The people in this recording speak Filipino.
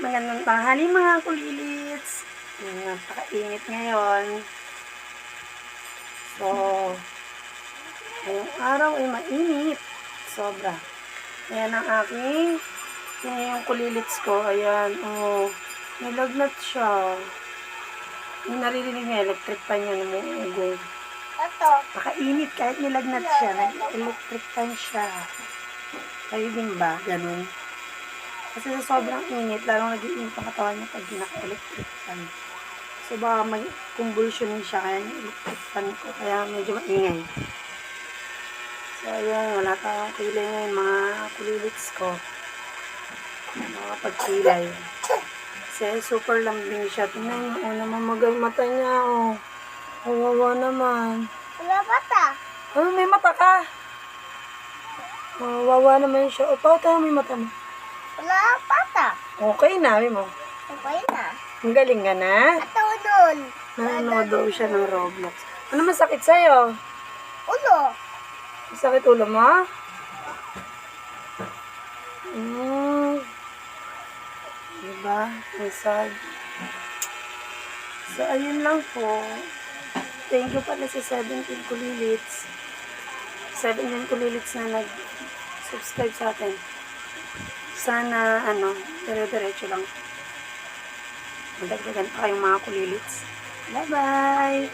Magandang tanghali mga kulilits. Napakainit ngayon. So, ngayong araw ay mainit. Sobra. Ayan ang aking, yan yung kulilits ko. Ayan, oh, nilagnat siya. Yung naririnig niya, electric fan niya namumugong. Pakainit kahit nilagnat siya. Nag-electric fan siya. Kayo din ba? Ganun. Kasi sa sobrang init, lalong nag-iinit ang katawan niya pag naka-electric fan. So baka may convulsion siya kaya yung electric fan ko. Kaya medyo maingay. So ayan, wala tayong kilay ngayon mga kulilits ko. Mga pagkilay. Kasi super lambing siya. Tingnan niyo, namamagal mata niya. Oh. Kawawa naman. Wala mata. Oh, may mata ka. Kawawa naman siya. O, tayo may mata mo. Wala mata. Okay na, mo. Okay na. Ang galing ka na. Ito doon. Nanonood daw siya ng Roblox. Ano masakit sa'yo? Ulo. Masakit ulo mo? Diba? Masag. So, ayun lang po. Thank you pala sa 17 kulilits. 17 kulilits na nag-subscribe sa atin. Sana, dire-diretso lang. Magdagdagan pa kayong mga kulilits. Bye-bye!